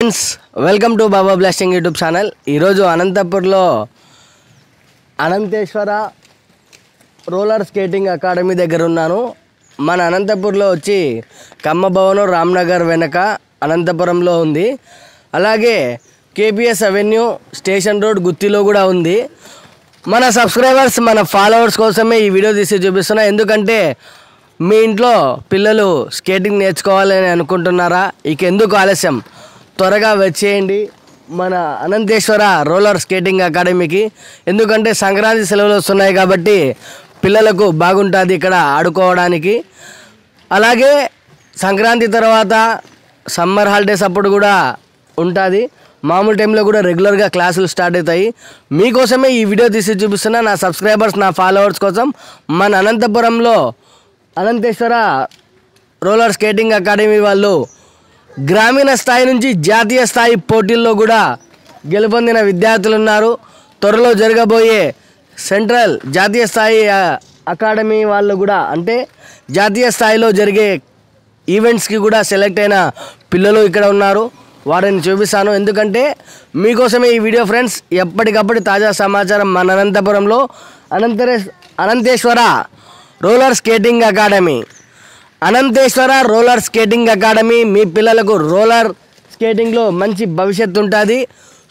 Friends welcome to Baba blasting YouTube channel. ఈరోజు అనంతపూర్లో Ananteshwara roller skating academy దగ్గర ఉన్నాను. మన అనంతపూర్లో వచ్చి కమ్మభవనం రామ్నగర్ వెనక అనంతపురంలో ఉంది. అలాగే కేపీఎస్ అవెన్యూ స్టేషన్ రోడ్ గుత్తిలో కూడా ఉంది. మన సబ్స్క్రైబర్స్ మన ఫాలోవర్స్ కోసమే ఈ వీడియో తీసి చూపిస్తున్నా. ఎందుకంటే మీ ఇంట్లో పిల్లలు స్కేటింగ్ నేర్చుకోవాలని అనుకుంటున్నారా? ఇక ఎందుకు ఆలస్యం, త్వరగా వచ్చేయండి మన అనంతేశ్వర రోలర్ స్కేటింగ్ అకాడమీకి. ఎందుకంటే సంక్రాంతి సెలవులు వస్తున్నాయి కాబట్టి పిల్లలకు బాగుంటుంది ఇక్కడ ఆడుకోవడానికి. అలాగే సంక్రాంతి తర్వాత సమ్మర్ హాలిడేస్ అప్పుడు కూడా ఉంటుంది. మామూలు టైంలో కూడా రెగ్యులర్గా క్లాసులు స్టార్ట్ అవుతాయి. మీకోసమే ఈ వీడియో తీసి చూపిస్తున్నా, నా సబ్స్క్రైబర్స్ నా ఫాలోవర్స్ కోసం. మన అనంతపురంలో అనంతేశ్వర రోలర్ స్కేటింగ్ అకాడమీ వాళ్ళు గ్రామీణ స్థాయి నుంచి జాతీయ స్థాయి పోటీల్లో కూడా గెలుపొందిన విద్యార్థులు ఉన్నారు. త్వరలో జరగబోయే సెంట్రల్ జాతీయ స్థాయి అకాడమీ వాళ్ళు కూడా, అంటే జాతీయ స్థాయిలో జరిగే ఈవెంట్స్కి కూడా సెలెక్ట్ అయిన పిల్లలు ఇక్కడ ఉన్నారు. వారిని చూపిస్తాను. ఎందుకంటే మీకోసమే ఈ వీడియో ఫ్రెండ్స్. ఎప్పటికప్పుడు తాజా సమాచారం మన అనంతపురంలో Ananteshwara roller skating academy. Ananteshwara roller skating academy మీ పిల్లలకు రోలర్ స్కేటింగ్లో మంచి భవిష్యత్తు ఉంటుంది.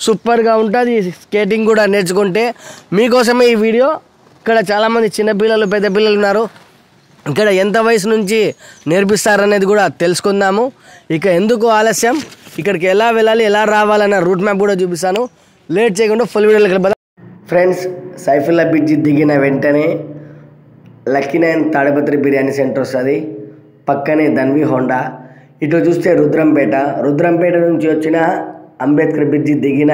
సూపర్గా ఉంటుంది స్కేటింగ్ కూడా నేర్చుకుంటే. మీకోసమే ఈ వీడియో. ఇక్కడ చాలామంది చిన్నపిల్లలు పెద్ద పిల్లలు ఉన్నారు. ఇక్కడ ఎంత వయసు నుంచి నేర్పిస్తారనేది కూడా తెలుసుకుందాము. ఇక ఎందుకు ఆలస్యం, ఇక్కడికి ఎలా వెళ్ళాలి ఎలా రావాలన్న రూట్ మ్యాప్ కూడా చూపిస్తాను. లేట్ చేయకుండా ఫుల్ వీడియోలోకి వెళ్ళిపోదాం. ఫ్రెండ్స్, సైఫుల్లా బ్రిడ్జి దిగిన వెంటనే lucky nine Tadipatri biryani centre వస్తుంది. పక్కనే ధన్వి హోండా. ఇటు చూస్తే రుద్రంపేట నుంచి వచ్చిన అంబేద్కర్ బ్రిడ్జి దిగిన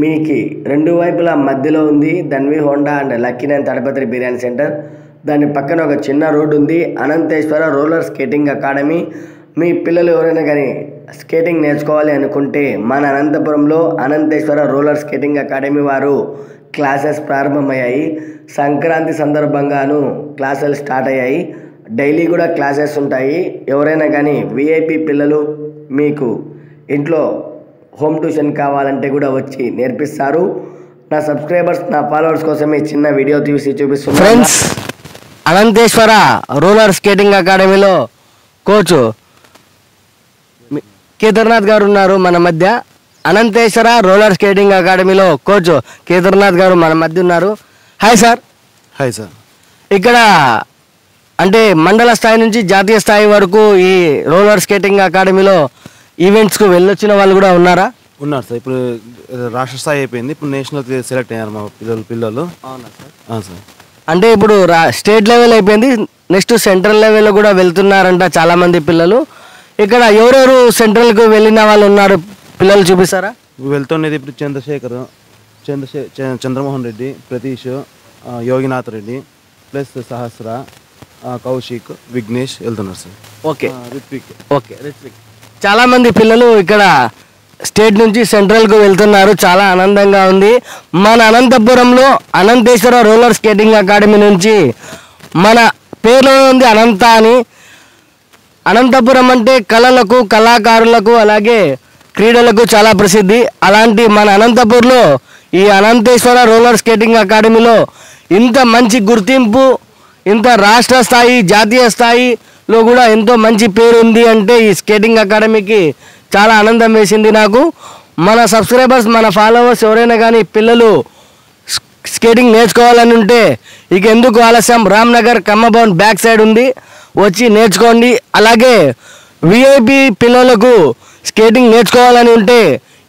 మీకు రెండు వైపుల మధ్యలో ఉంది Dhanvi Honda and lucky nine Tadipatri biryani centre. దాని పక్కన ఒక చిన్న రోడ్డు ఉంది, అనంతేశ్వర రోలర్ స్కేటింగ్ అకాడమీ. మీ పిల్లలు ఎవరైనా కానీ స్కేటింగ్ నేర్చుకోవాలి అనుకుంటే మన అనంతపురంలో అనంతేశ్వర రోలర్ స్కేటింగ్ అకాడమీ వారు క్లాసెస్ ప్రారంభమయ్యాయి. సంక్రాంతి సందర్భంగాను క్లాసులు స్టార్ట్ అయ్యాయి. డైలీ కూడా క్లాసెస్ ఉంటాయి. ఎవరైనా కానీ విఐపి పిల్లలు మీకు ఇంట్లో హోమ్ ట్యూషన్ కావాలంటే కూడా వచ్చి నేర్పిస్తారు. నా సబ్స్క్రైబర్స్ నా ఫాలోవర్స్ కోసమే చిన్న వీడియో తీసి చూపిస్తున్నాను. ఫ్రెండ్స్, అనంతేశ్వర రోలర్ స్కేటింగ్ అకాడమీలో కోచ్ కేదార్నాథ్ గారు ఉన్నారు మన మధ్య. అనంతేశ్వర రోలర్ స్కేటింగ్ అకాడమీలో కోచ్ కేదార్నాథ్ గారు మన మధ్య ఉన్నారు. Hi sir. Hi sir. ఇక్కడ అంటే మండల స్థాయి నుంచి జాతీయ స్థాయి వరకు ఈ రోలర్ స్కేటింగ్ అకాడమీలో ఈవెంట్స్కు వెళ్ళొచ్చిన వాళ్ళు కూడా ఉన్నారా? ఉన్నారు సార్. ఇప్పుడు రాష్ట్ర స్థాయి అయిపోయింది, ఇప్పుడు నేషనల్ సెలెక్ట్ అయ్యారు మా పిల్లలు. అవునా సార్? అవును సార్. అంటే ఇప్పుడు స్టేట్ లెవెల్ అయిపోయింది, నెక్స్ట్ సెంట్రల్ లెవెల్లో కూడా వెళ్తున్నారంట చాలామంది పిల్లలు. ఇక్కడ ఎవరెవరు సెంట్రల్కు వెళ్ళిన వాళ్ళు ఉన్నారు పిల్లలు చూపిస్తారా? వెళ్తున్నది ఇప్పుడు చంద్రమోహన్ రెడ్డి, ప్రతీష్, యోగినాథ్ రెడ్డి ప్లస్ సహస్ర, కౌశిక్, విఘ్నేష్ వెళ్తున్నారు sir. Okay, Ritvik. Okay, Ritvik. చాలామంది పిల్లలు ఇక్కడ స్టేట్ నుంచి సెంట్రల్కు వెళ్తున్నారు. చాలా ఆనందంగా ఉంది. మన అనంతపురంలో అనంతేశ్వర రోలర్ స్కేటింగ్ అకాడమీ నుంచి మన పేరులో ఉంది అనంత అని. అనంతపురం అంటే కళలకు, కళాకారులకు, అలాగే క్రీడలకు చాలా ప్రసిద్ధి. అలాంటి మన అనంతపూర్లో ఈ అనంతేశ్వర రోలర్ స్కేటింగ్ అకాడమీలో ఇంత మంచి గుర్తింపు, ఇంత రాష్ట్ర స్థాయి జాతీయ స్థాయిలో కూడా ఎంతో మంచి పేరు ఉంది అంటే ఈ స్కేటింగ్ అకాడమీకి చాలా ఆనందం వేసింది నాకు. మన సబ్స్క్రైబర్స్ మన ఫాలోవర్స్ ఎవరైనా కానీ పిల్లలు స్కేటింగ్ నేర్చుకోవాలని ఉంటే ఇక ఎందుకు ఆలస్యం, రామ్నగర్ కమ్మభవన్ బ్యాక్ సైడ్ ఉంది, వచ్చి నేర్చుకోండి. అలాగే విఐపి పిల్లలకు స్కేటింగ్ నేర్చుకోవాలని ఉంటే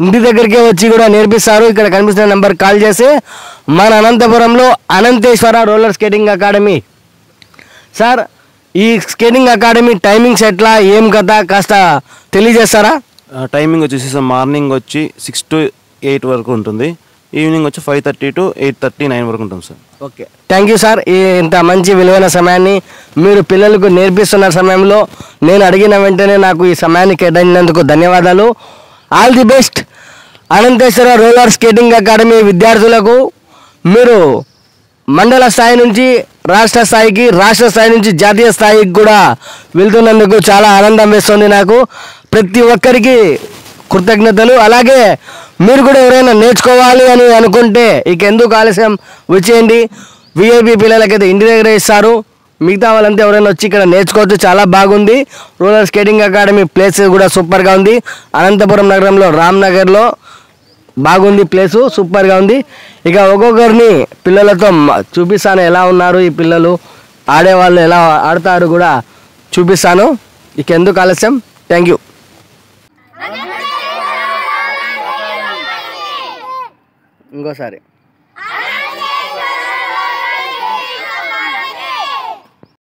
ఇంటి దగ్గరికే వచ్చి కూడా నేర్పిస్తారు. ఇక్కడ కనిపిస్తున్న నెంబర్ కాల్ చేసి మన అనంతపురంలో Ananteshwara roller skating academy. Sir, ఈ స్కేటింగ్ అకాడమీ టైమింగ్స్ ఎట్లా, ఏం కదా కాస్త తెలియజేస్తారా? టైమింగ్ వచ్చేసి సార్ మార్నింగ్ వచ్చి 6 to 8 వరకు ఉంటుంది. ఈవినింగ్ వచ్చి 5:30 to 8:30, 9 వరకు ఉంటుంది sir. Okay, thank you sir. ఇంత మంచి విలువైన సమయాన్ని మీరు పిల్లలకు నేర్పిస్తున్న సమయంలో నేను అడిగిన వెంటనే నాకు ఈ సమయాన్ని కేటాయించినందుకు ధన్యవాదాలు. All the best. Ananteshwara roller skating academy విద్యార్థులకు మీరు మండల స్థాయి నుంచి రాష్ట్ర స్థాయికి, రాష్ట్ర స్థాయి నుంచి జాతీయ స్థాయికి కూడా వెళ్తున్నందుకు చాలా ఆనందం వేస్తుంది నాకు. ప్రతి ఒక్కరికి కృతజ్ఞతలు. అలాగే మీరు కూడా ఎవరైనా నేర్చుకోవాలి అని అనుకుంటే ఇక ఎందుకు ఆలస్యం, వచ్చేయండి. విఐపి పిల్లలకైతే ఇంటి దగ్గర ఇస్తారు. మిగతా వాళ్ళంతా ఎవరైనా వచ్చి ఇక్కడ నేర్చుకోవచ్చు. చాలా బాగుంది. రోలర్ స్కేటింగ్ అకాడమీ ప్లేస్ కూడా సూపర్గా ఉంది. అనంతపురం నగరంలో రామ్నగర్లో బాగుంది ప్లేసు, సూపర్గా ఉంది. ఇక ఒక్కొక్కరిని పిల్లలతో చూపిస్తాను ఎలా ఉన్నారు ఈ పిల్లలు, ఆడేవాళ్ళు ఎలా ఆడతారు కూడా చూపిస్తాను. ఇక ఎందుకు ఆలస్యం, థ్యాంక్ యూ. ఇంకోసారి